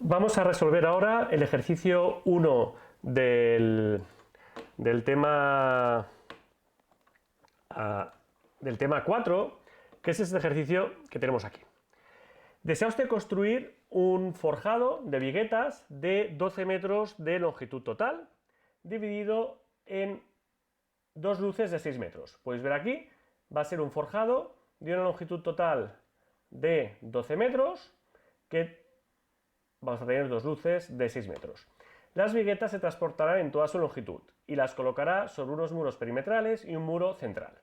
Vamos a resolver ahora el ejercicio 1 del tema, del tema 4, que es este ejercicio que tenemos aquí. Desea usted construir un forjado de viguetas de 12 metros de longitud total, dividido en dos luces de 6 metros. Podéis ver aquí, va a ser un forjado de una longitud total de 12 metros, que vamos a tener dos luces de 6 metros. Las viguetas se transportarán en toda su longitud y las colocará sobre unos muros perimetrales y un muro central.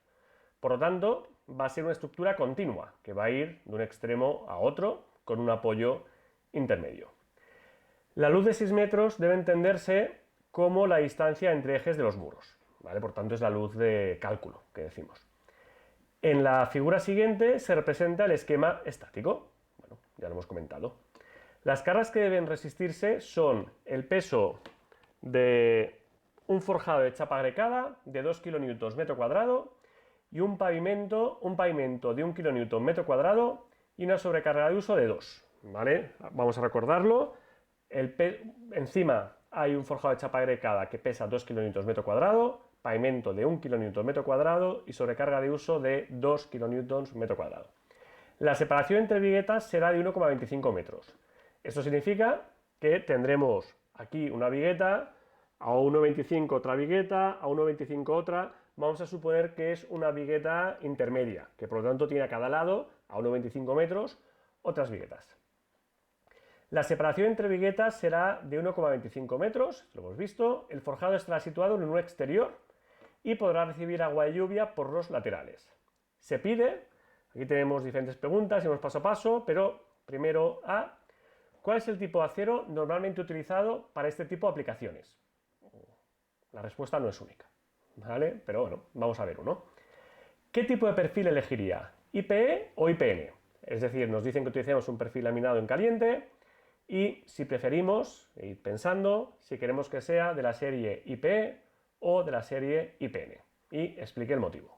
Por lo tanto, va a ser una estructura continua, que va a ir de un extremo a otro con un apoyo intermedio. La luz de 6 metros debe entenderse como la distancia entre ejes de los muros, ¿vale? Por tanto, es la luz de cálculo que decimos. En la figura siguiente se representa el esquema estático. Bueno, ya lo hemos comentado. Las cargas que deben resistirse son el peso de un forjado de chapa agregada de 2 kN metro cuadrado y un pavimento de 1 kN metro cuadrado y una sobrecarga de uso de 2. ¿Vale? Vamos a recordarlo. Encima hay un forjado de chapa agregada que pesa 2 kN metro cuadrado, pavimento de 1 kN metro cuadrado y sobrecarga de uso de 2 kN metro cuadrado. La separación entre viguetas será de 1,25 metros. Esto significa que tendremos aquí una vigueta, a 1,25 otra vigueta, a 1,25 otra. Vamos a suponer que es una vigueta intermedia, que por lo tanto tiene a cada lado, a 1,25 metros, otras viguetas. La separación entre viguetas será de 1,25 metros, lo hemos visto. El forjado estará situado en un exterior y podrá recibir agua de lluvia por los laterales. Se pide, aquí tenemos diferentes preguntas, iremos paso a paso, pero primero ¿cuál es el tipo de acero normalmente utilizado para este tipo de aplicaciones? La respuesta no es única, ¿vale? Pero bueno, vamos a ver uno. ¿Qué tipo de perfil elegiría? ¿IPE o IPN? Es decir, nos dicen que utilicemos un perfil laminado en caliente y si preferimos, ir pensando, si queremos que sea de la serie IPE o de la serie IPN. Y explique el motivo.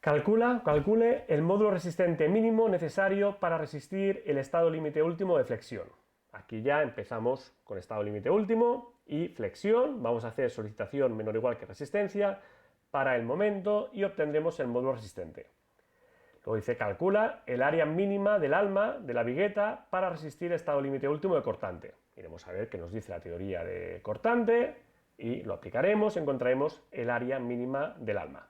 Calcule el módulo resistente mínimo necesario para resistir el estado límite último de flexión. Aquí ya empezamos con estado límite último y flexión. Vamos a hacer solicitación menor o igual que resistencia para el momento y obtendremos el módulo resistente. Luego dice, calcula el área mínima del alma de la vigueta para resistir el estado límite último de cortante. Iremos a ver qué nos dice la teoría de cortante y lo aplicaremos y encontraremos el área mínima del alma.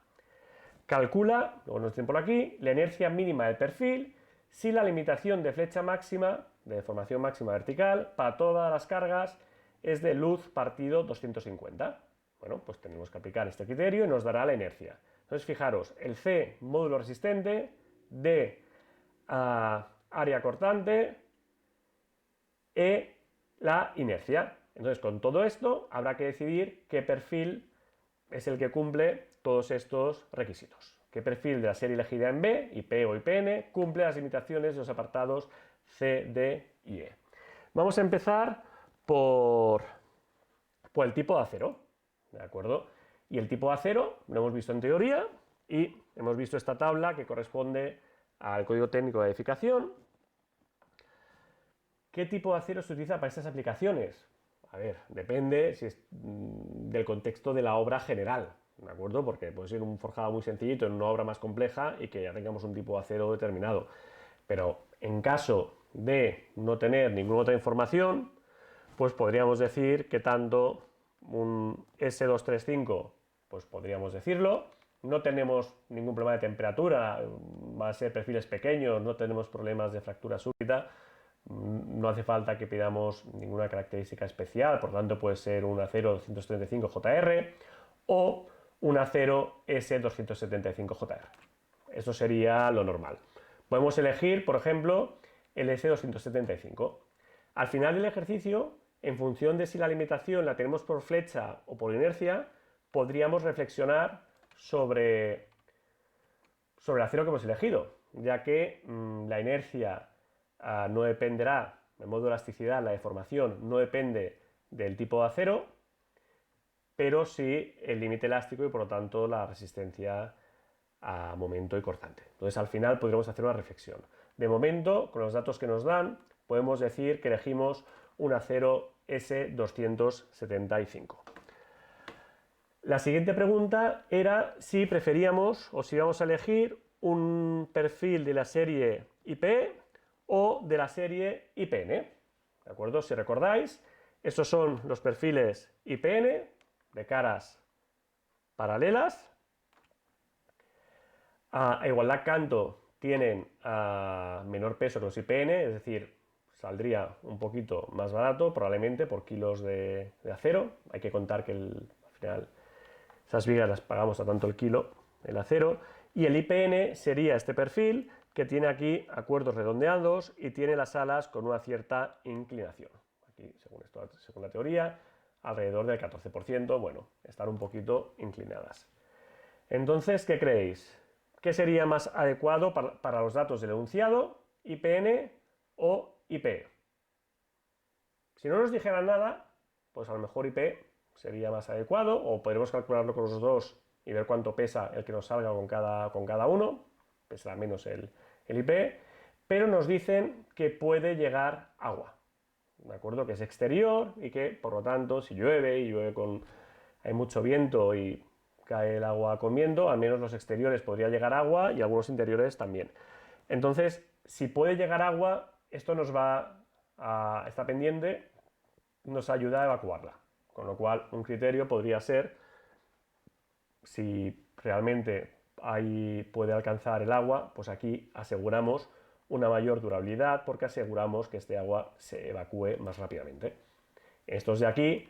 Calcula, luego nos dicen por aquí, la inercia mínima del perfil si la limitación de flecha máxima, de deformación máxima vertical, para todas las cargas es de luz partido 250. Bueno, pues tenemos que aplicar este criterio y nos dará la inercia. Entonces, fijaros, el C, módulo resistente, D, área cortante, E, la inercia. Entonces, con todo esto, habrá que decidir qué perfil es el que cumple todos estos requisitos. ¿Qué perfil de la serie elegida en B, IP o IPN, cumple las limitaciones de los apartados C, D y E? Vamos a empezar por el tipo de acero, ¿de acuerdo? Y el tipo de acero lo hemos visto en teoría y hemos visto esta tabla que corresponde al código técnico de edificación. ¿Qué tipo de acero se utiliza para estas aplicaciones? A ver, depende si es del contexto de la obra general, ¿de acuerdo? Porque puede ser un forjado muy sencillito en una obra más compleja y que ya tengamos un tipo de acero determinado. Pero en caso de no tener ninguna otra información, pues podríamos decir que tanto un S235, pues podríamos decirlo, no tenemos ningún problema de temperatura, va a ser perfiles pequeños, no tenemos problemas de fractura súbita, no hace falta que pidamos ninguna característica especial, por lo tanto puede ser un acero 235 JR o un acero S275 JR. Eso sería lo normal. Podemos elegir, por ejemplo, el S275. Al final del ejercicio, en función de si la limitación la tenemos por flecha o por inercia, podríamos reflexionar sobre el acero que hemos elegido, ya que la inercia no dependerá, el módulo de elasticidad, la deformación, no depende del tipo de acero, pero sí el límite elástico y por lo tanto la resistencia a momento y cortante. Entonces al final podríamos hacer una reflexión. De momento, con los datos que nos dan, podemos decir que elegimos un acero S275. La siguiente pregunta era si preferíamos o si íbamos a elegir un perfil de la serie IPE o de la serie IPN. ¿De acuerdo? Si recordáis, estos son los perfiles IPN de caras paralelas. A igualdad canto tienen menor peso que los IPN, es decir, saldría un poquito más barato, probablemente por kilos de acero. Hay que contar que al final esas vigas las pagamos a tanto el kilo, el acero. Y el IPN sería este perfil que tiene aquí acuerdos redondeados y tiene las alas con una cierta inclinación. Aquí, según la teoría, alrededor del 14%, bueno, están un poquito inclinadas. Entonces, ¿qué creéis? ¿Qué sería más adecuado para los datos del enunciado, IPN o IPE? Si no nos dijeran nada, pues a lo mejor IPE sería más adecuado, o podremos calcularlo con los dos y ver cuánto pesa el que nos salga con cada uno, pesará menos el IPE, pero nos dicen que puede llegar agua, ¿de acuerdo? Que es exterior y que, por lo tanto, si llueve hay mucho viento y cae el agua con viento, al menos los exteriores podría llegar agua y algunos interiores también. Entonces, si puede llegar agua, esto está pendiente, nos ayuda a evacuarla. Con lo cual, un criterio podría ser si realmente puede alcanzar el agua, pues aquí aseguramos una mayor durabilidad porque aseguramos que este agua se evacúe más rápidamente. Estos de aquí,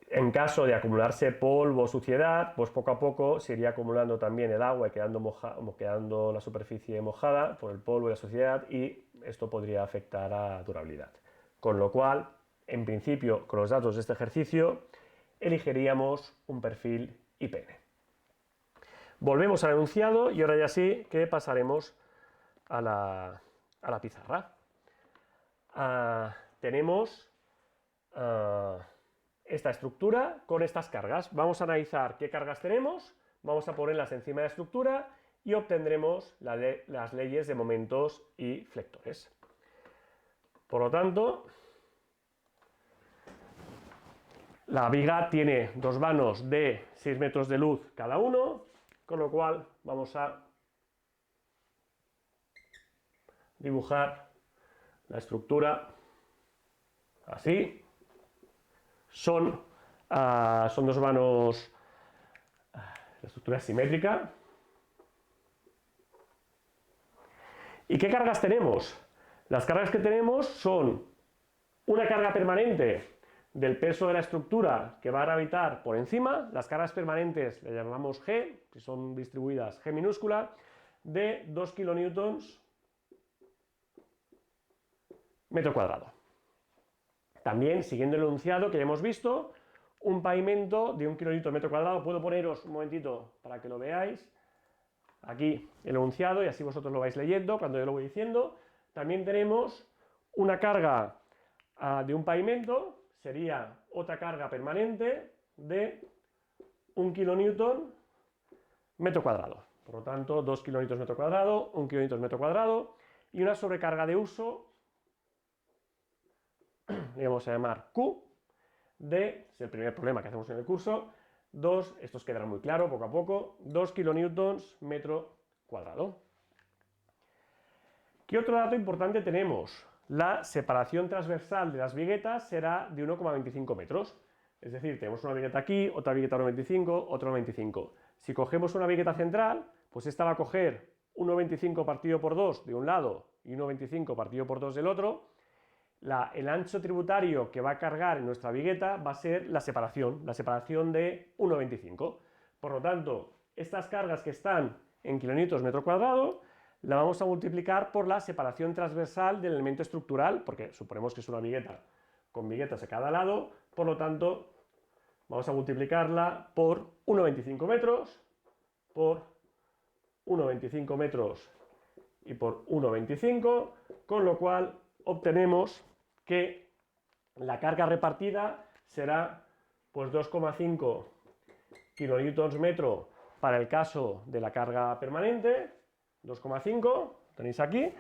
en caso de acumularse polvo o suciedad, pues poco a poco se iría acumulando también el agua y quedando la superficie mojada por el polvo y la suciedad, y esto podría afectar a durabilidad. Con lo cual, en principio, con los datos de este ejercicio, elegiríamos un perfil IPN. Volvemos al enunciado y ahora ya sí que pasaremos a la pizarra. Tenemos esta estructura con estas cargas. Vamos a analizar qué cargas tenemos, vamos a ponerlas encima de la estructura y obtendremos las leyes de momentos y flectores. Por lo tanto, la viga tiene dos vanos de 6 metros de luz cada uno, con lo cual vamos a dibujar la estructura así. Son dos vanos, la estructura es simétrica. ¿Y qué cargas tenemos? Las cargas que tenemos son una carga permanente del peso de la estructura que va a gravitar por encima. Las cargas permanentes le llamamos G, si son distribuidas G minúscula, de 2 kilonewtons metro cuadrado. También, siguiendo el enunciado que ya hemos visto, un pavimento de 1 kilonewton metro cuadrado. Puedo poneros un momentito para que lo veáis. Aquí el enunciado y así vosotros lo vais leyendo cuando yo lo voy diciendo. También tenemos una carga de un pavimento, sería otra carga permanente de 1 kilonewton metro cuadrado. Por lo tanto, 2 kilonewtons metro cuadrado, 1 kilonewton metro cuadrado, y una sobrecarga de uso, le vamos a llamar Q, es el primer problema que hacemos en el curso, esto os quedará muy claro poco a poco, 2 kilonewtons metro cuadrado. ¿Qué otro dato importante tenemos? La separación transversal de las viguetas será de 1,25 metros. Es decir, tenemos una vigueta aquí, otra vigueta a 1,25, otra 1,25. Si cogemos una vigueta central, pues esta va a coger 1,25 partido por 2 de un lado y 1,25 partido por 2 del otro. El ancho tributario que va a cargar en nuestra vigueta va a ser la separación de 1,25. Por lo tanto, estas cargas que están en kilonewtons metro cuadrado la vamos a multiplicar por la separación transversal del elemento estructural, porque suponemos que es una vigueta con viguetas a cada lado, por lo tanto vamos a multiplicarla por 1,25 metros, por 1,25 metros y por 1,25, con lo cual obtenemos que la carga repartida será pues 2,5 kilonewtons metro para el caso de la carga permanente, 2,5, tenéis aquí.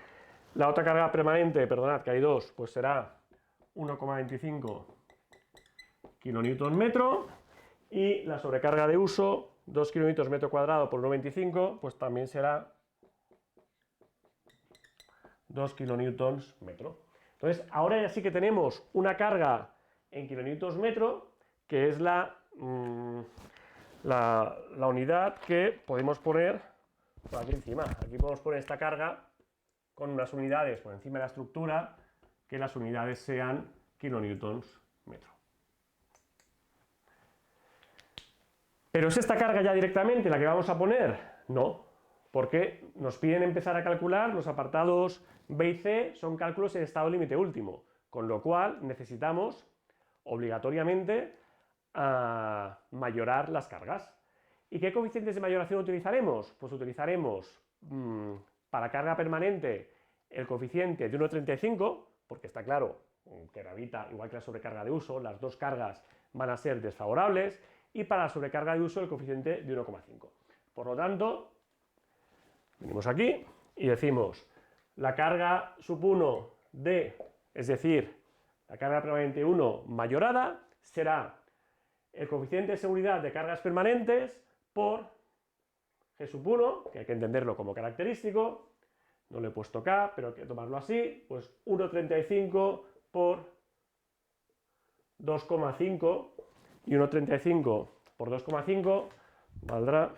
La otra carga permanente, perdonad que hay dos, pues será 1,25 kN/m. Y la sobrecarga de uso, 2 kN/m² por 1,25, pues también será 2 kN/m. Entonces, ahora ya sí que tenemos una carga en kN/m, que es la unidad que podemos poner por aquí encima. Aquí podemos poner esta carga con unas unidades por encima de la estructura, que las unidades sean kN/m. ¿Pero es esta carga ya directamente la que vamos a poner? No, porque nos piden empezar a calcular los apartados B y C, son cálculos en estado límite último, con lo cual necesitamos obligatoriamente mayorar las cargas. ¿Y qué coeficientes de mayoración utilizaremos? Pues utilizaremos para carga permanente el coeficiente de 1,35, porque está claro que gravita igual que la sobrecarga de uso, las dos cargas van a ser desfavorables, y para la sobrecarga de uso el coeficiente de 1,5. Por lo tanto, venimos aquí y decimos la carga sub 1 de, es decir, la carga permanente 1 mayorada, será el coeficiente de seguridad de cargas permanentes por G sub 1, que hay que entenderlo como característico, no le he puesto K, pero hay que tomarlo así, pues 1,35 por 2,5, y 1,35 por 2,5 valdrá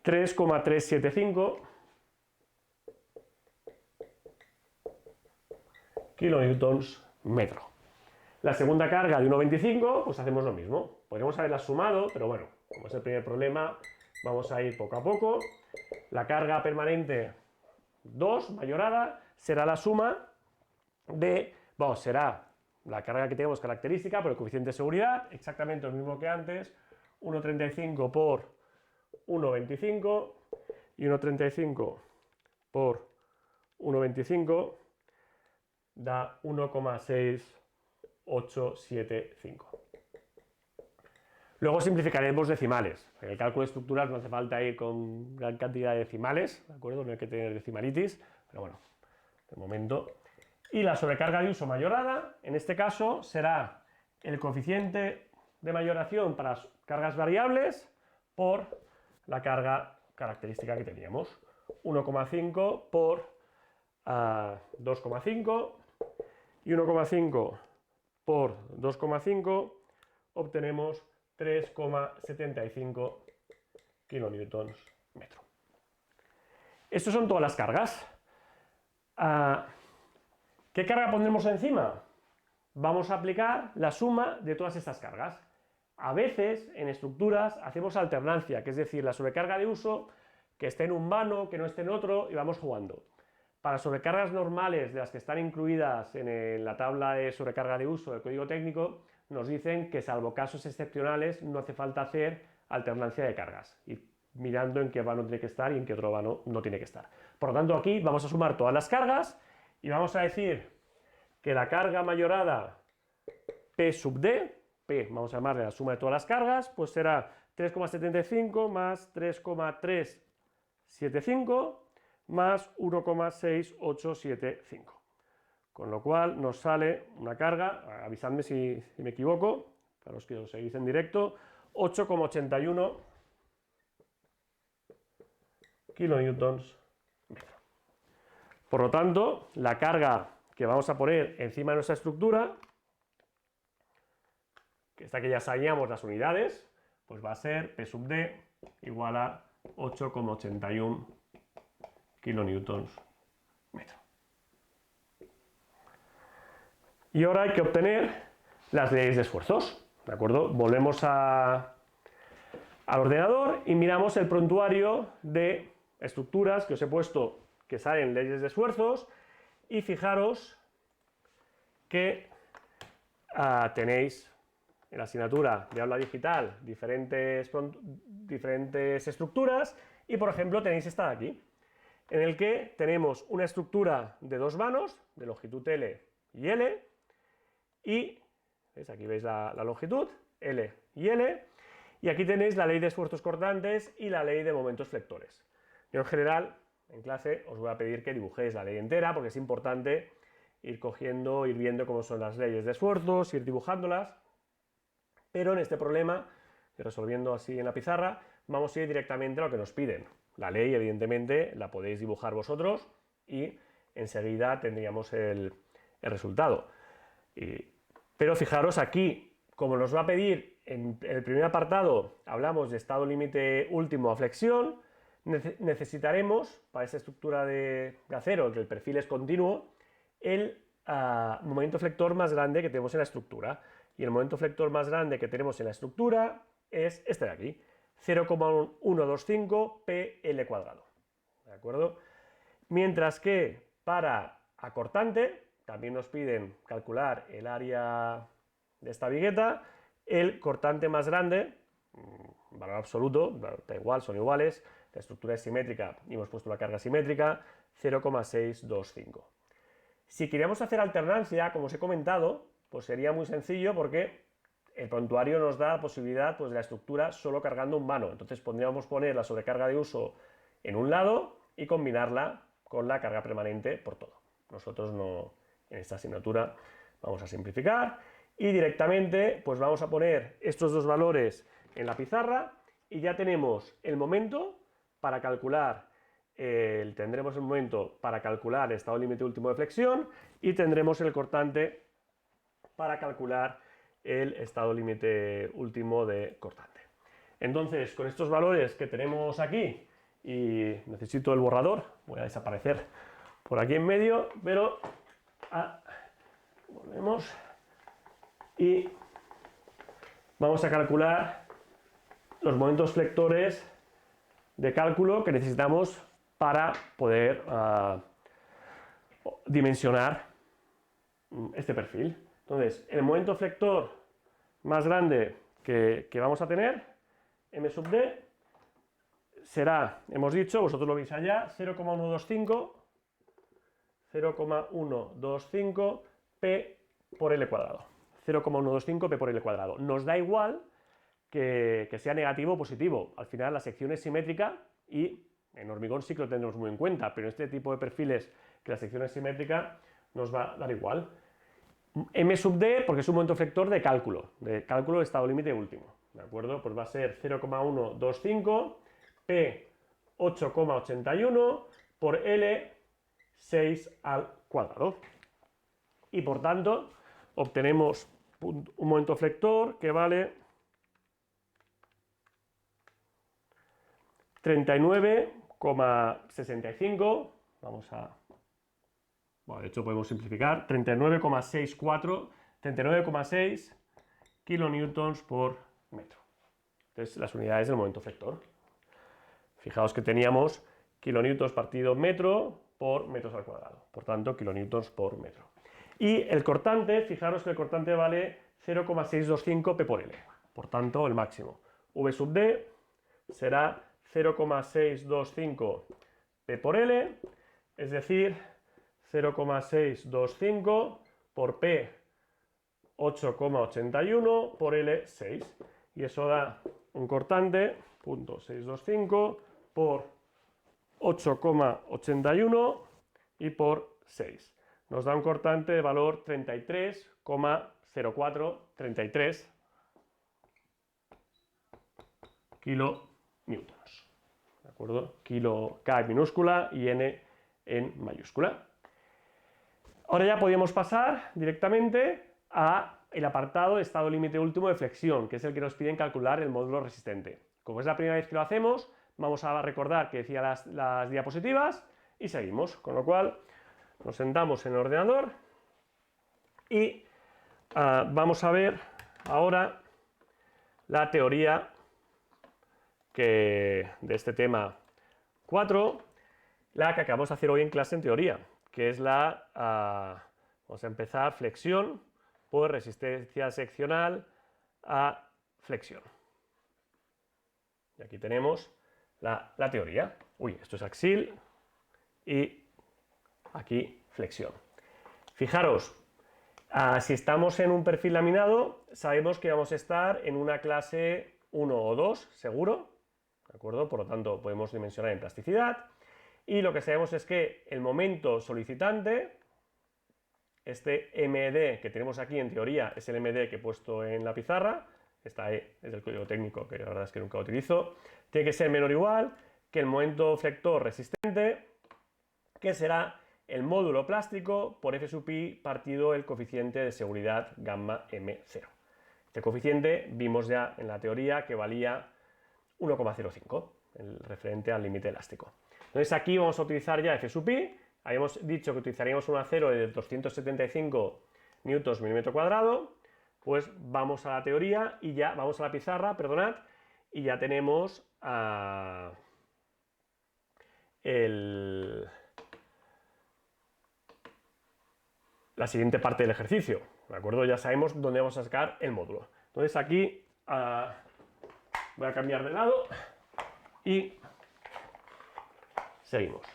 3,375 kN/m. La segunda carga de 1,25, pues hacemos lo mismo. Podríamos haberla sumado, pero bueno, como es el primer problema, vamos a ir poco a poco. La carga permanente 2, mayorada, será la suma de, será la carga que tenemos característica por el coeficiente de seguridad, exactamente lo mismo que antes, 1,35 por 1,25, y 1,35 por 1,25 da 1,6875. Luego simplificaremos decimales. En el cálculo de estructuras no hace falta ir con gran cantidad de decimales, ¿de acuerdo? No hay que tener decimalitis, pero bueno, de momento. Y la sobrecarga de uso mayorada, en este caso, será el coeficiente de mayoración para las cargas variables por la carga característica que teníamos. 1,5 por 2,5 y 1,5 por 2,5 obtenemos 3,75 kN/m. Estas son todas las cargas. ¿Qué carga pondremos encima? Vamos a aplicar la suma de todas estas cargas. A veces, en estructuras, hacemos alternancia, que es decir, la sobrecarga de uso, que esté en un vano, que no esté en otro, y vamos jugando. Para sobrecargas normales, de las que están incluidas en la tabla de sobrecarga de uso del código técnico, nos dicen que, salvo casos excepcionales, no hace falta hacer alternancia de cargas, y mirando en qué vano tiene que estar y en qué otro vano no tiene que estar. Por lo tanto, aquí vamos a sumar todas las cargas, y vamos a decir que la carga mayorada P sub D, P vamos a llamarle la suma de todas las cargas, pues será 3,75 más 3,375 más 1,6875. Con lo cual nos sale una carga, avisadme si me equivoco, para los que os seguís en directo, 8,81 kN/m. Por lo tanto, la carga que vamos a poner encima de nuestra estructura, que esta que ya sabíamos las unidades, pues va a ser P sub D igual a 8,81 kN/m. Y ahora hay que obtener las leyes de esfuerzos, ¿de acuerdo? Volvemos al ordenador y miramos el prontuario de estructuras que os he puesto que salen leyes de esfuerzos, y fijaros que tenéis en la asignatura de aula digital diferentes estructuras, y por ejemplo tenéis esta de aquí, en el que tenemos una estructura de dos vanos de longitud L y L, y ¿veis? Aquí veis la longitud L y L, Y aquí tenéis la ley de esfuerzos cortantes y la ley de momentos flectores. Yo en general, en clase, os voy a pedir que dibujéis la ley entera, porque es importante ir cogiendo, ir viendo cómo son las leyes de esfuerzos, ir dibujándolas. Pero en este problema, resolviendo así en la pizarra, vamos a ir directamente a lo que nos piden. La ley, evidentemente, la podéis dibujar vosotros y enseguida tendríamos el resultado. Pero fijaros aquí, como nos va a pedir en el primer apartado, hablamos de estado límite último a flexión, necesitaremos, para esta estructura de acero, que el perfil es continuo, el momento flector más grande que tenemos en la estructura. Y el momento flector más grande que tenemos en la estructura es este de aquí, 0,125 PL cuadrado. ¿De acuerdo? Mientras que para acortante, también nos piden calcular el área de esta vigueta, el cortante más grande, valor absoluto, da igual, son iguales, la estructura es simétrica y hemos puesto la carga simétrica, 0,625. Si queríamos hacer alternancia, como os he comentado, pues sería muy sencillo porque el prontuario nos da la posibilidad pues, de la estructura solo cargando un mano. Entonces podríamos poner la sobrecarga de uso en un lado y combinarla con la carga permanente por todo. Nosotros no, en esta asignatura vamos a simplificar y directamente pues vamos a poner estos dos valores en la pizarra y ya tenemos el momento para calcular, tendremos el momento para calcular el estado límite último de flexión y tendremos el cortante para calcular el estado límite último de cortante. Entonces, con estos valores que tenemos aquí, y necesito el borrador, voy a desaparecer por aquí en medio, pero volvemos y vamos a calcular los momentos flectores de cálculo que necesitamos para poder dimensionar este perfil. Entonces, el momento flector más grande que vamos a tener, M sub D, será, hemos dicho, vosotros lo veis allá, 0,125 P por L cuadrado. 0,125 P por L cuadrado. Nos da igual que sea negativo o positivo. Al final la sección es simétrica y en hormigón sí que lo tendremos muy en cuenta, pero en este tipo de perfiles que la sección es simétrica nos va a dar igual. M sub D porque es un momento flector de cálculo de estado límite último. ¿De acuerdo? Pues va a ser 0,125 P 8,81 por L 6 al cuadrado. Y por tanto obtenemos un momento flector que vale 39,65, vamos a, bueno, de hecho podemos simplificar, 39,6 kilonewtons por metro. Entonces las unidades del momento flector. Fijaos que teníamos kilonewtons partido metro por metros al cuadrado, por tanto kilonewtons por metro. Y el cortante, fijaros que el cortante vale 0,625 P por L, por tanto el máximo. V sub D será 0,625 P por L, es decir, 0,625 por P 8,81 por L 6. Y eso da un cortante, 0,625 por 8,81 y por 6. Nos da un cortante de valor 33,0433 kilonewtons. ¿De acuerdo? Kilo K en minúscula y N en mayúscula. Ahora ya podemos pasar directamente al apartado de estado límite último de flexión, que es el que nos piden calcular el módulo resistente. Como es la primera vez que lo hacemos, vamos a recordar que decía las diapositivas y seguimos. Con lo cual, nos sentamos en el ordenador y vamos a ver ahora la teoría de este tema 4, la que acabamos de hacer hoy en clase en teoría, que es vamos a empezar, flexión por resistencia seccional a flexión. Y aquí tenemos la teoría. Uy, esto es axil y aquí flexión. Fijaros, si estamos en un perfil laminado, sabemos que vamos a estar en una clase 1 o 2 seguro, ¿de acuerdo? Por lo tanto, podemos dimensionar en plasticidad. Y lo que sabemos es que el momento solicitante, este MD que tenemos aquí en teoría es el MD que he puesto en la pizarra, esta E es el código técnico que la verdad es que nunca utilizo, tiene que ser menor o igual que el momento flector resistente, que será el módulo plástico por F sub i partido el coeficiente de seguridad gamma M0. Este coeficiente vimos ya en la teoría que valía 1,05, el referente al límite elástico. Entonces aquí vamos a utilizar ya F sub i, habíamos dicho que utilizaríamos un acero de 275 newtons milímetro cuadrado, pues vamos a la teoría y ya, vamos a la pizarra, perdonad, y ya tenemos la siguiente parte del ejercicio, ¿de acuerdo? Ya sabemos dónde vamos a sacar el módulo. Entonces aquí voy a cambiar de lado y seguimos.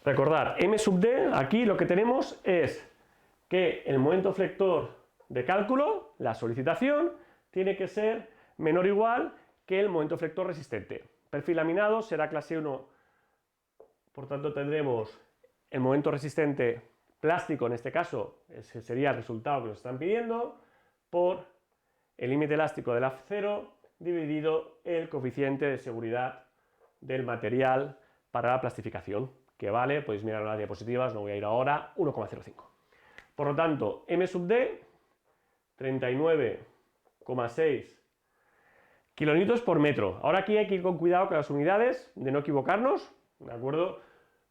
Recordar, M sub D, aquí lo que tenemos es que el momento flector de cálculo, la solicitación, tiene que ser menor o igual que el momento flector resistente. Perfil laminado será clase 1, por tanto tendremos el momento resistente plástico, en este caso, ese sería el resultado que nos están pidiendo, por el límite elástico del acero dividido el coeficiente de seguridad del material para la plastificación, que vale, podéis mirar las diapositivas, no voy a ir ahora, 1,05. Por lo tanto, M sub D, 39,6 kilonewtons por metro. Ahora aquí hay que ir con cuidado con las unidades, de no equivocarnos, ¿de acuerdo?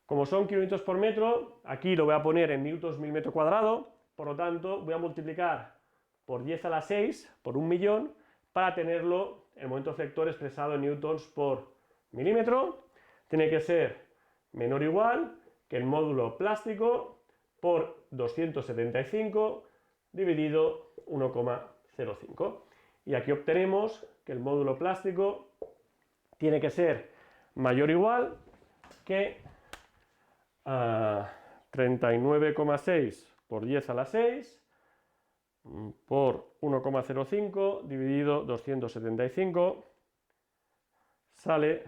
Como son kilonewtons por metro, aquí lo voy a poner en newtons mil metro cuadrado, por lo tanto voy a multiplicar por 10 a la 6, por 1.000.000, para tenerlo, el momento flector expresado en newtons por milímetro. Tiene que ser menor o igual que el módulo plástico por 275 dividido 1,05. Y aquí obtenemos que el módulo plástico tiene que ser mayor o igual que 39,6 por 10 a la 6 por 1,05 dividido 275, sale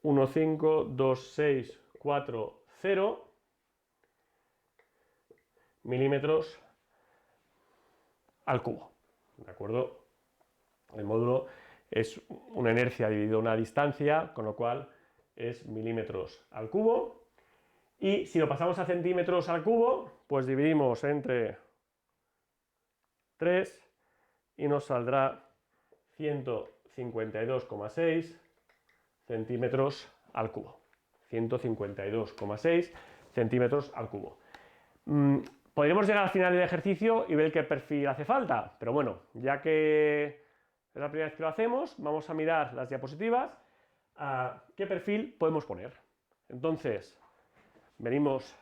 1,52640 milímetros al cubo, ¿de acuerdo? El módulo es una inercia dividido una distancia, con lo cual es milímetros al cubo. Y si lo pasamos a centímetros al cubo, pues dividimos entre 3 y nos saldrá 152,6 centímetros al cubo. 152,6 centímetros al cubo. Podríamos llegar al final del ejercicio y ver qué perfil hace falta, pero bueno, ya que es la primera vez que lo hacemos, vamos a mirar las diapositivas a qué perfil podemos poner. Entonces, venimos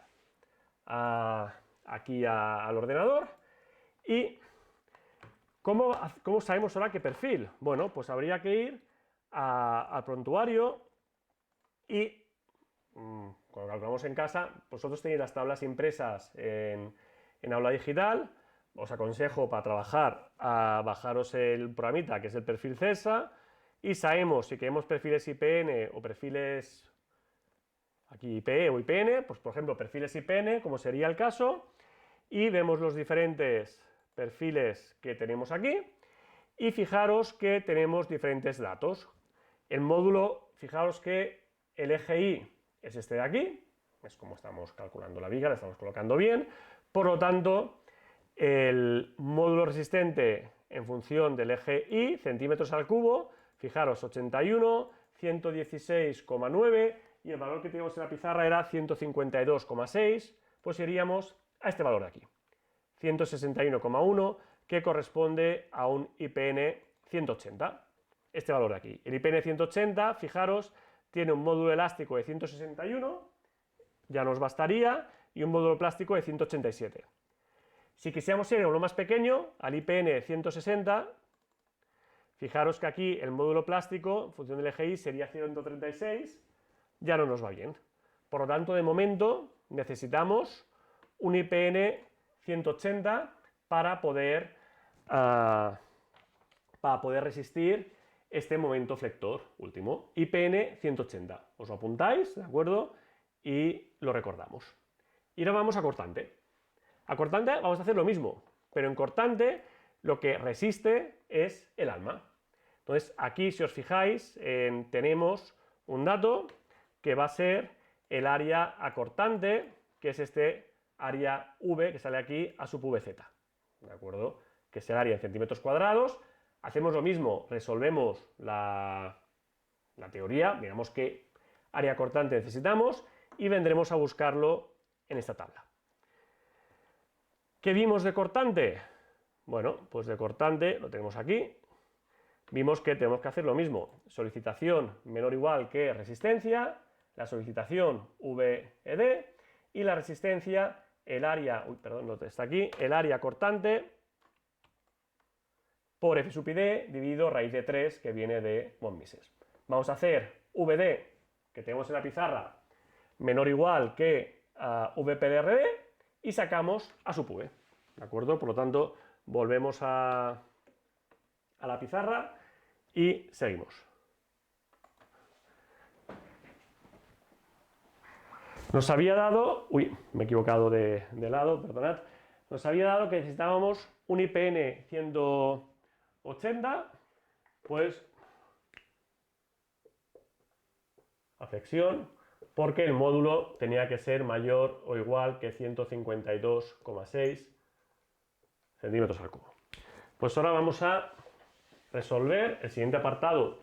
aquí al ordenador y ¿cómo sabemos ahora qué perfil? Bueno, pues habría que ir al prontuario y cuando calculamos en casa, vosotros tenéis las tablas impresas en aula digital. Os aconsejo para trabajar a bajaros el programita que es el perfil CESA, y sabemos si queremos perfiles IPN o perfiles aquí IPE o IPN, pues por ejemplo perfiles IPN, como sería el caso, y vemos los diferentes perfiles que tenemos aquí y fijaros que tenemos diferentes datos. El módulo, fijaros que el eje Y es este de aquí, es como estamos calculando la viga, la estamos colocando bien, por lo tanto el módulo resistente en función del eje Y, centímetros al cubo, fijaros 81, 116,9 y el valor que teníamos en la pizarra era 152,6, pues iríamos a este valor de aquí, 161,1, que corresponde a un IPN 180, este valor de aquí. El IPN 180, fijaros, tiene un módulo elástico de 161, ya nos bastaría, y un módulo plástico de 187. Si quisiéramos ir a uno más pequeño, al IPN 160, fijaros que aquí el módulo plástico, en función del eje Y, sería 136, ya no nos va bien. Por lo tanto, de momento, necesitamos un IPN 180 para poder resistir este momento flector último. IPN 180. Os lo apuntáis, ¿de acuerdo? Y lo recordamos. Y ahora vamos a cortante. A cortante vamos a hacer lo mismo, pero en cortante lo que resiste es el alma. Entonces, aquí, si os fijáis, tenemos un dato que va a ser el área acortante, que es este área V que sale aquí a sub VZ. ¿De acuerdo? Que es el área en centímetros cuadrados. Hacemos lo mismo, resolvemos la teoría, digamos qué área cortante necesitamos y vendremos a buscarlo en esta tabla. ¿Qué vimos de cortante? Bueno, pues de cortante lo tenemos aquí. Vimos que tenemos que hacer lo mismo. Solicitación menor o igual que resistencia, la solicitación VED y la resistencia, el área, no está aquí, el área cortante por F sub ID dividido raíz de 3 que viene de von Mises. Vamos a hacer VD, que tenemos en la pizarra, menor o igual que VPDRD y sacamos A sub V. ¿De acuerdo? Por lo tanto, volvemos a la pizarra y seguimos. Nos había dado, me he equivocado de lado, perdonad, nos había dado que necesitábamos un IPN 180, pues a flexión, porque el módulo tenía que ser mayor o igual que 152,6 centímetros al cubo. Pues ahora vamos a resolver el siguiente apartado,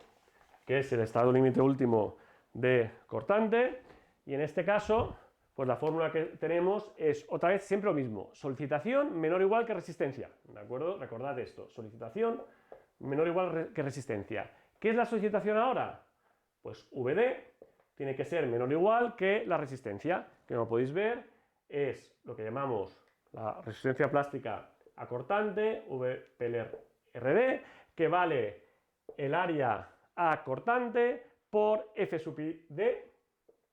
que es el estado límite último de cortante, y en este caso, pues la fórmula que tenemos es otra vez siempre lo mismo, solicitación menor o igual que resistencia, ¿de acuerdo? Recordad esto, solicitación menor o igual que resistencia. ¿Qué es la solicitación ahora? Pues VD tiene que ser menor o igual que la resistencia, que como podéis ver es lo que llamamos la resistencia plástica acortante, VPLRD, que vale el área acortante por F sub D,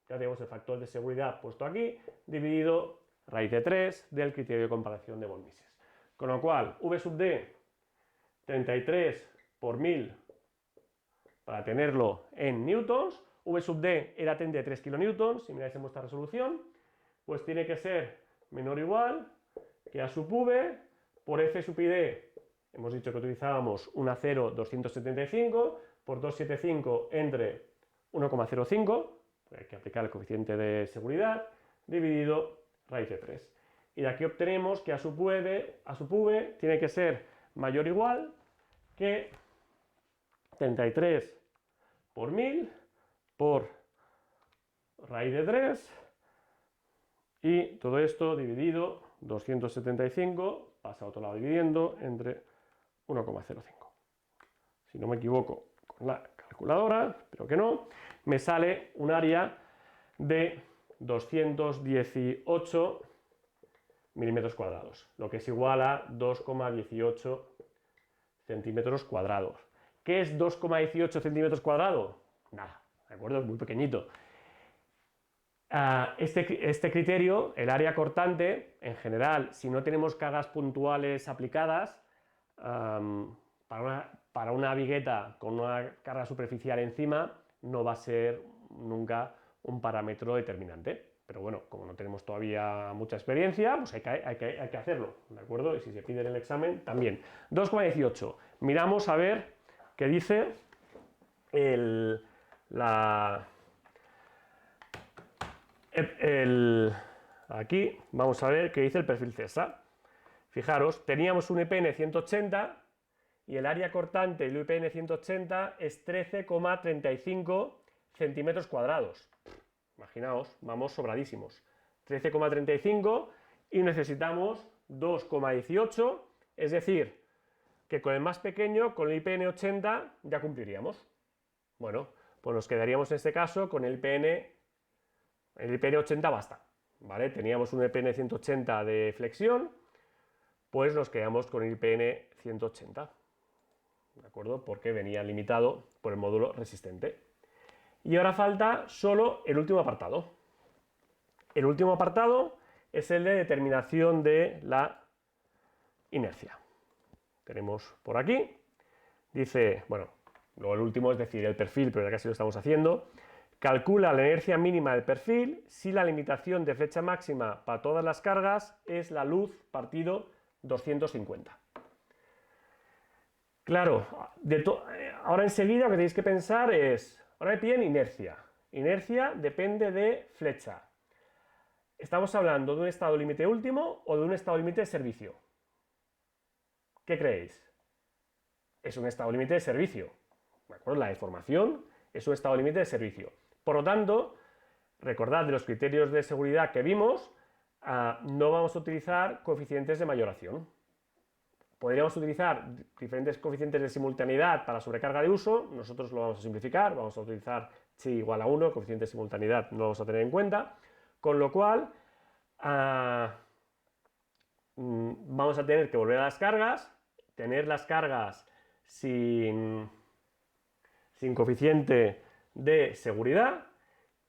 ya tenemos el factor de seguridad puesto aquí, dividido raíz de 3 del criterio de comparación de von Mises. Con lo cual, V sub D, 33 por 1000 para tenerlo en newtons, V sub D era 33 kilonewtons, si miráis en vuestra resolución, pues tiene que ser menor o igual que A sub V por F sub ID. Hemos dicho que utilizábamos un acero 275 por 275 entre 1,05, hay que aplicar el coeficiente de seguridad, dividido raíz de 3. Y de aquí obtenemos que A sub V tiene que ser mayor o igual que 33 por 1000 por raíz de 3 y todo esto dividido 275 pasa a otro lado dividiendo entre 1,05. Si no me equivoco con la calculadora, espero que no, me sale un área de 218 milímetros cuadrados, lo que es igual a 2,18 centímetros cuadrados. ¿Qué es 2,18 centímetros cuadrados? Nada, ¿de acuerdo? Es muy pequeñito. Este criterio, el área cortante, en general, si no tenemos cargas puntuales aplicadas, para una vigueta con una carga superficial encima, no va a ser nunca un parámetro determinante. Pero bueno, como no tenemos todavía mucha experiencia, pues hay que hacerlo, ¿de acuerdo? Y si se pide en el examen, también. 2,18. Miramos a ver qué dice aquí vamos a ver qué dice el perfil CESA. Fijaros, teníamos un IPN 180 y el área cortante del IPN 180 es 13,35 centímetros cuadrados. Imaginaos, vamos sobradísimos. 13,35 y necesitamos 2,18, es decir, que con el más pequeño, con el IPN 80, ya cumpliríamos. Bueno, pues nos quedaríamos en este caso con el IPN 80 basta, ¿vale? Teníamos un IPN 180 de flexión, pues nos quedamos con el IPN 180, ¿de acuerdo? Porque venía limitado por el módulo resistente. Y ahora falta solo el último apartado. El último apartado es el de determinación de la inercia. Tenemos por aquí, dice, bueno, luego el último es decir el perfil, pero ya casi lo estamos haciendo. Calcula la inercia mínima del perfil si la limitación de flecha máxima para todas las cargas es la luz partido 250. Claro, ahora enseguida lo que tenéis que pensar es, ahora me piden inercia. Inercia depende de flecha. ¿Estamos hablando de un estado límite último o de un estado límite de servicio? ¿Qué creéis? Es un estado límite de servicio. ¿De acuerdo? La deformación es un estado límite de servicio. Por lo tanto, recordad de los criterios de seguridad que vimos, no vamos a utilizar coeficientes de mayoración. Podríamos utilizar diferentes coeficientes de simultaneidad para sobrecarga de uso, nosotros lo vamos a simplificar, vamos a utilizar chi igual a 1, coeficiente de simultaneidad no lo vamos a tener en cuenta, con lo cual vamos a tener que volver a las cargas, tener las cargas sin coeficiente de seguridad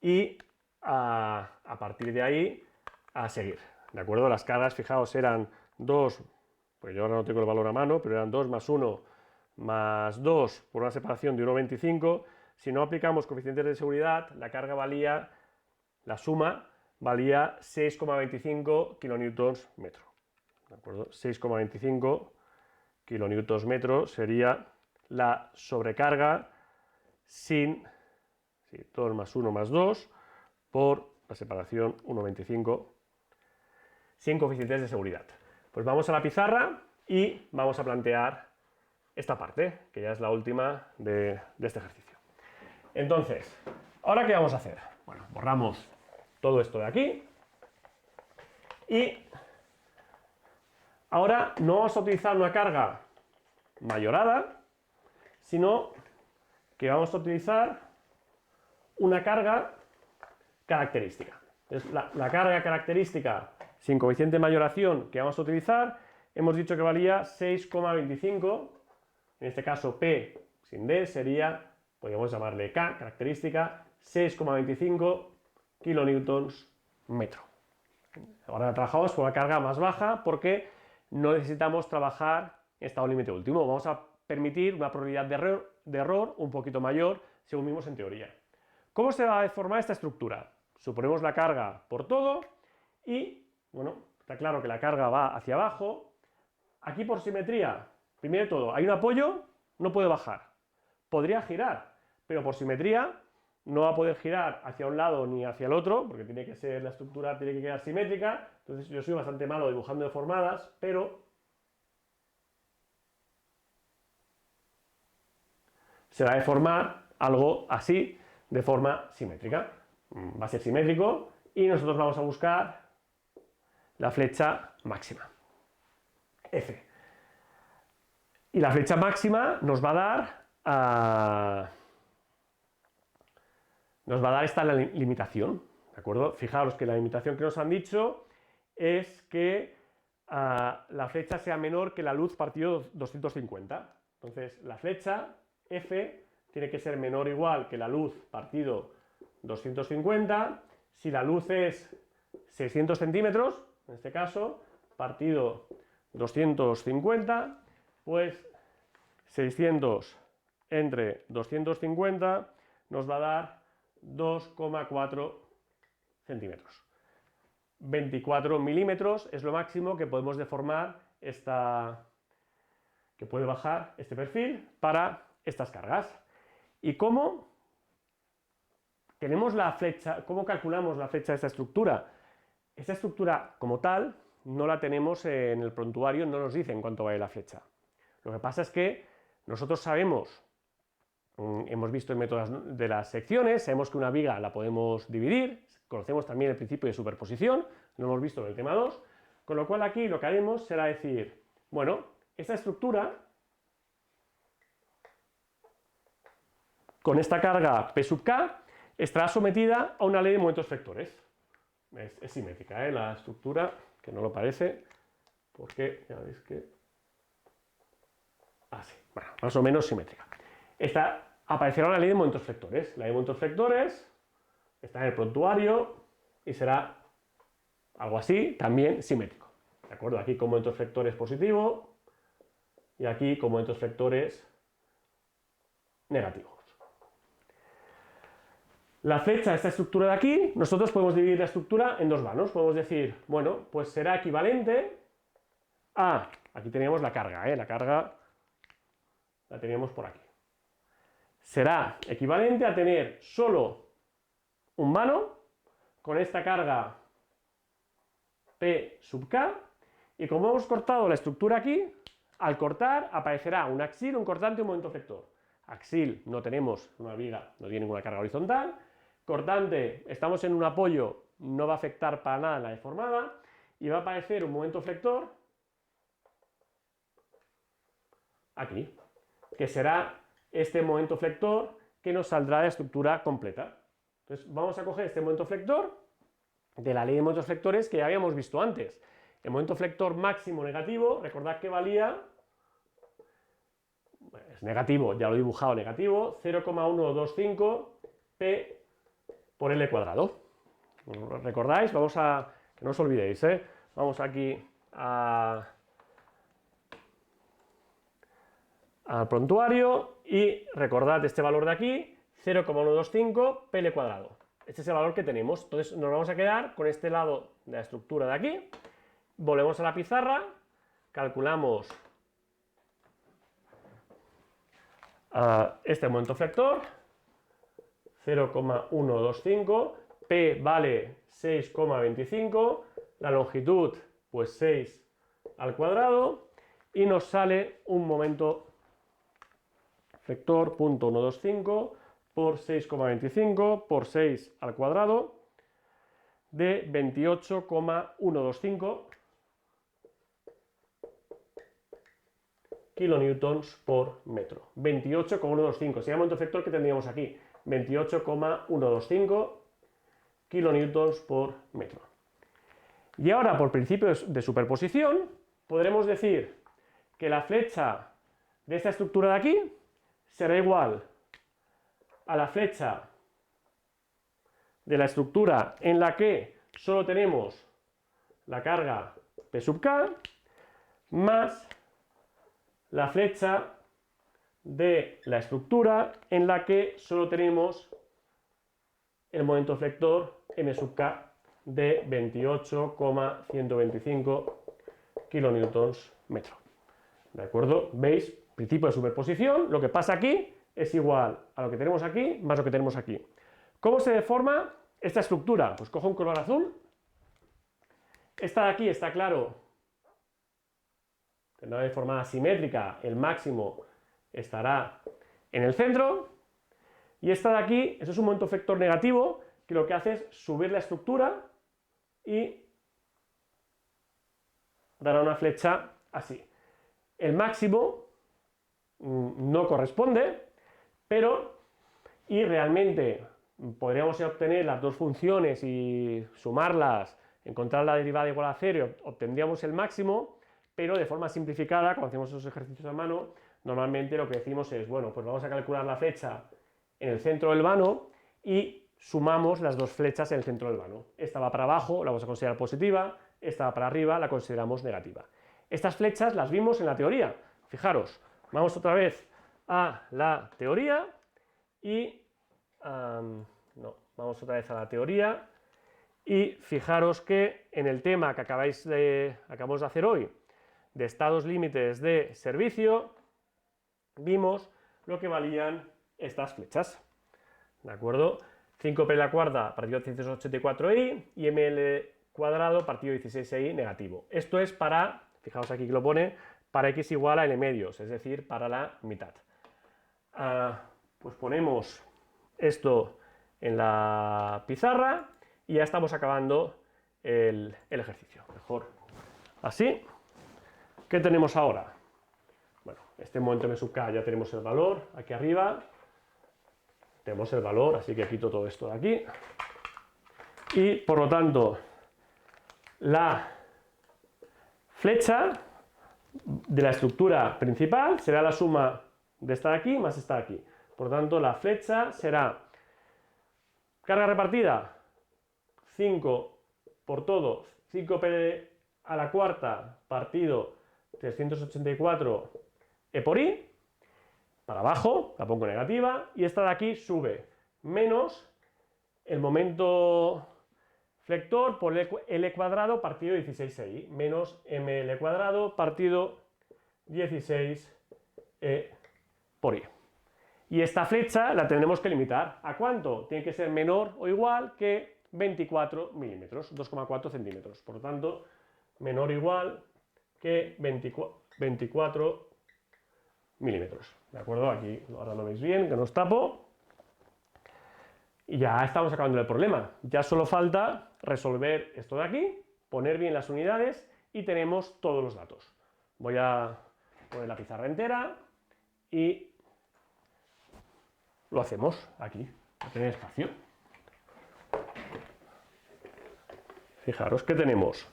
y a partir de ahí a seguir, ¿de acuerdo? Las cargas, fijaos, eran 2, pues yo ahora no tengo el valor a mano, pero eran 2 más 1 más 2 por una separación de 1,25. Si no aplicamos coeficientes de seguridad, la carga valía, la suma valía 6,25 kilonewtons metro. ¿De acuerdo? 6,25 kilonewtons metro sería la sobrecarga sin 2 más 1 más 2 por la separación 1,25 sin coeficientes de seguridad. Pues vamos a la pizarra y vamos a plantear esta parte, que ya es la última de este ejercicio. Entonces, ¿ahora qué vamos a hacer? Bueno, borramos todo esto de aquí y ahora no vamos a utilizar una carga mayorada, sino que vamos a utilizar una carga característica. Entonces, la carga característica sin coeficiente de mayoración que vamos a utilizar, hemos dicho que valía 6,25, en este caso P sin D sería, podríamos llamarle K, característica, 6,25 kilonewtons metro. Ahora trabajamos con una carga más baja porque no necesitamos trabajar en estado límite último. Vamos a permitir una probabilidad de error un poquito mayor, según vimos en teoría. ¿Cómo se va a deformar esta estructura? Suponemos la carga por todo y, bueno, está claro que la carga va hacia abajo. Aquí por simetría, primero de todo, hay un apoyo, no puede bajar. Podría girar, pero por simetría no va a poder girar hacia un lado ni hacia el otro, porque tiene que ser, la estructura tiene que quedar simétrica. Entonces yo soy bastante malo dibujando deformadas, pero se va a deformar algo así, de forma simétrica. Va a ser simétrico y nosotros vamos a buscar la flecha máxima, F. Y la flecha máxima nos va a dar esta limitación, ¿de acuerdo? Fijaros que la limitación que nos han dicho es que la flecha sea menor que la luz partido 250. Entonces, la flecha F tiene que ser menor o igual que la luz partido 250. Si la luz es 600 centímetros, en este caso, partido 250, pues 600 entre 250 nos va a dar 2,4 centímetros. 24 milímetros es lo máximo que podemos deformar que puede bajar este perfil para estas cargas. ¿Y cómo tenemos la flecha? ¿Cómo calculamos la flecha de esta estructura? Esta estructura como tal no la tenemos en el prontuario, no nos dice en cuánto vale la flecha. Lo que pasa es que nosotros sabemos, hemos visto en métodos de las secciones, sabemos que una viga la podemos dividir, conocemos también el principio de superposición, lo hemos visto en el tema 2, con lo cual aquí lo que haremos será decir, bueno, esta estructura, con esta carga P sub K, estará sometida a una ley de momentos vectores. Es simétrica, la estructura, que no lo parece, porque ya veis que... así, bueno, más o menos simétrica. Esta aparecerá una ley de momentos vectores. La ley de momentos vectores está en el prontuario y será algo así, también simétrico. ¿De acuerdo? Aquí con momentos flectores positivo y aquí con momentos flectores negativos. La flecha de esta estructura de aquí, nosotros podemos dividir la estructura en dos vanos. Podemos decir, bueno, pues será equivalente a, aquí teníamos la carga, la carga la teníamos por aquí. Será equivalente a tener solo un vano con esta carga P sub K, y como hemos cortado la estructura aquí, al cortar aparecerá un axil, un cortante y un momento flector. Axil no tenemos una viga, no tiene ninguna carga horizontal. Cortante, estamos en un apoyo, no va a afectar para nada la deformada, y va a aparecer un momento flector aquí, que será este momento flector que nos saldrá de la estructura completa. Entonces vamos a coger este momento flector de la ley de momentos flectores que ya habíamos visto antes. El momento flector máximo negativo, recordad que valía, es negativo, ya lo he dibujado negativo, 0,125 P por L cuadrado. ¿Recordáis? Vamos a, que no os olvidéis, vamos aquí al prontuario y recordad este valor de aquí, 0,125 PL cuadrado. Este es el valor que tenemos. Entonces nos vamos a quedar con este lado de la estructura de aquí. Volvemos a la pizarra, calculamos este momento flector, 0,125, P vale 6,25, la longitud pues 6 al cuadrado, y nos sale un momento flector 0,125 por 6,25 por 6 al cuadrado de 28,125 kilonewtons por metro. 28,125, sería el momento flector que tendríamos aquí, 28,125 kilonewtons por metro. Y ahora, por principios de superposición, podremos decir que la flecha de esta estructura de aquí será igual a la flecha de la estructura en la que solo tenemos la carga P sub K más la flecha de la estructura en la que solo tenemos el momento flector M sub K de 28,125 kilonewtons metro. ¿De acuerdo? ¿Veis? Principio de superposición. Lo que pasa aquí es igual a lo que tenemos aquí más lo que tenemos aquí. ¿Cómo se deforma esta estructura? Pues cojo un color azul. Esta de aquí está claro. Tendrá una deformada simétrica, el máximo estará en el centro, y esta de aquí, eso es un momento flector negativo, que lo que hace es subir la estructura y dará una flecha así. El máximo no corresponde, pero, y realmente podríamos obtener las dos funciones y sumarlas, encontrar la derivada igual a 0 y obtendríamos el máximo, pero de forma simplificada, cuando hacemos esos ejercicios a mano, normalmente lo que decimos es, bueno, pues vamos a calcular la flecha en el centro del vano y sumamos las dos flechas en el centro del vano. Esta va para abajo, la vamos a considerar positiva, esta va para arriba, la consideramos negativa. Estas flechas las vimos en la teoría. Fijaros, vamos otra vez a la teoría y... vamos otra vez a la teoría y fijaros que en el tema que acabamos de hacer hoy, de estados límites de servicio, vimos lo que valían estas flechas, ¿de acuerdo? 5p a la cuarta partido 184i y ml cuadrado partido 16i negativo. Esto es para, fijaos aquí que lo pone, para x igual a n medios, es decir, para la mitad. Pues ponemos esto en la pizarra y ya estamos acabando el ejercicio. Mejor así. ¿Qué tenemos ahora? Bueno, este momento M sub K ya tenemos el valor aquí arriba. Tenemos el valor, así que quito todo esto de aquí. Y por lo tanto, la flecha de la estructura principal será la suma de esta de aquí más esta de aquí. Por lo tanto, la flecha será carga repartida 5 por todo 5p a la cuarta partido 384 e por i, para abajo, la pongo negativa, y esta de aquí sube, menos el momento flector por L cuadrado partido 16i, menos ml cuadrado partido 16 por i. Y esta flecha la tendremos que limitar. ¿A cuánto? Tiene que ser menor o igual que 24 milímetros, 2,4 centímetros. Por lo tanto, menor o igual que 24 milímetros. ¿De acuerdo? Aquí ahora lo veis bien, que no os tapo. Y ya estamos acabando el problema. Ya solo falta resolver esto de aquí, poner bien las unidades y tenemos todos los datos. Voy a poner la pizarra entera y lo hacemos aquí, para tener espacio. Fijaros que tenemos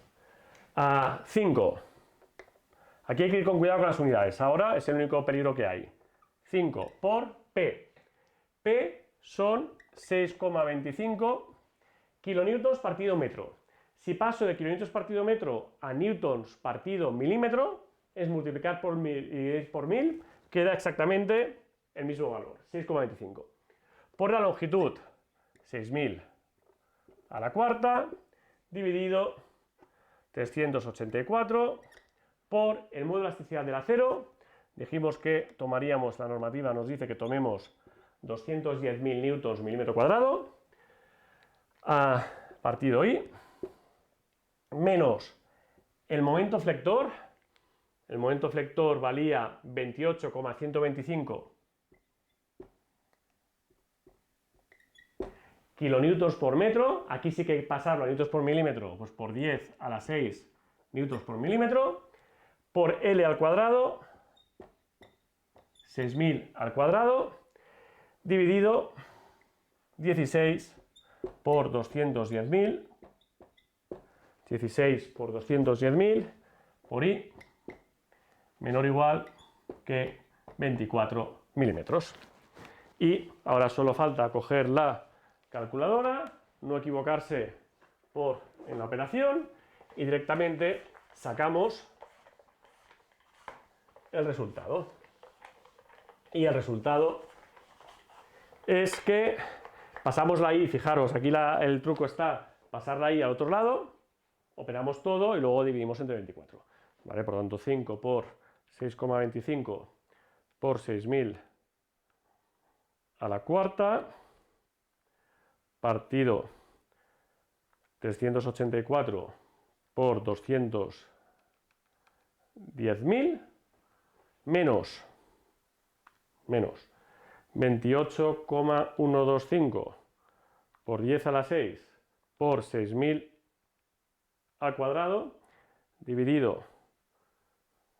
a 5. Aquí hay que ir con cuidado con las unidades. Ahora es el único peligro que hay. 5 por P. P son 6,25 kilonewtons partido metro. Si paso de kilonewtons partido metro a newtons partido milímetro, es multiplicar por 1000 y dividir por 1000, queda exactamente el mismo valor, 6,25. Por la longitud, 6000 a la cuarta, dividido 384 por el modo de elasticidad del acero. Dijimos que tomaríamos, la normativa nos dice que tomemos 210.000 newtons milímetro cuadrado, a partido I, menos el momento flector. El momento flector valía 28,125 kilonewtons por metro. Aquí sí que hay que pasarlo a newtons por milímetro, pues por 10 a la 6 newtons por milímetro, por L al cuadrado, 6000 al cuadrado, dividido 16 por 210.000, 16 por 210.000 por I, menor o igual que 24 milímetros. Y ahora solo falta coger la calculadora, no equivocarse en la operación y directamente sacamos el resultado. Y el resultado es que pasamos la I, fijaros, aquí el truco está pasar la I al otro lado, operamos todo y luego dividimos entre 24. ¿Vale? Por lo tanto, 5 por 6,25 por 6000 a la cuarta, partido 384 por 210.000, menos 28,125 por 10 a la 6 por 6000 al cuadrado, dividido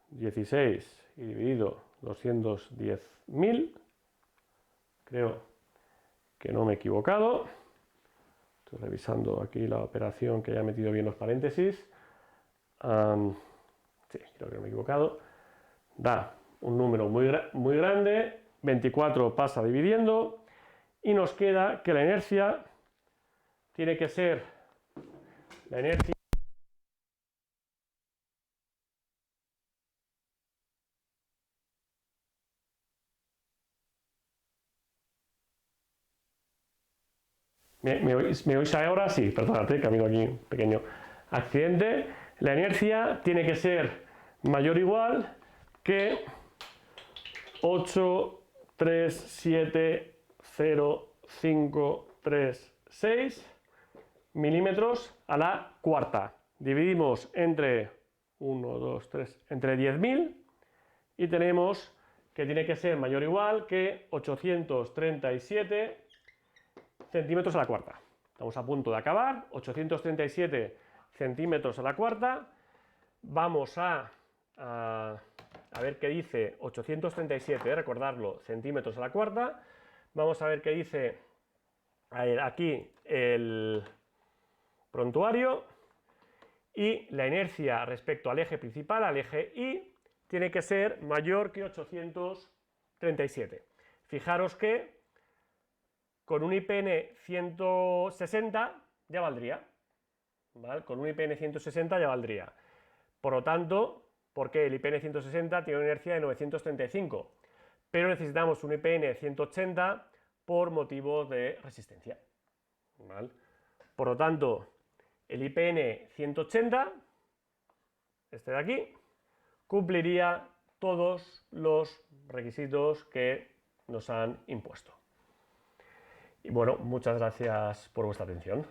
16 y dividido 210.000. Creo que no me he equivocado. Estoy revisando aquí la operación, que haya metido bien los paréntesis. Sí, creo que no me he equivocado. Da un número muy grande. 24 pasa dividiendo y nos queda que la inercia tiene que ser la inercia ¿Me oís ahora? Sí, perdónate, que ha habido aquí un pequeño accidente. La inercia tiene que ser mayor o igual que 8370536 milímetros a la cuarta. Dividimos entre 1, 2, 3, entre 10.000 y tenemos que tiene que ser mayor o igual que 837 centímetros a la cuarta. Estamos a punto de acabar. 837 centímetros a la cuarta. Vamos a ver qué dice 837, recordarlo, centímetros a la cuarta. Vamos a ver qué dice aquí el prontuario. Y la inercia respecto al eje principal, al eje Y, tiene que ser mayor que 837. Fijaros que con un IPN 160 ya valdría. ¿vale? Con un IPN 160 ya valdría. Por lo tanto, ¿por qué? El IPN 160 tiene una inercia de 935, pero necesitamos un IPN 180 por motivos de resistencia, ¿vale? Por lo tanto, el IPN 180, este de aquí, cumpliría todos los requisitos que nos han impuesto. Y bueno, muchas gracias por vuestra atención.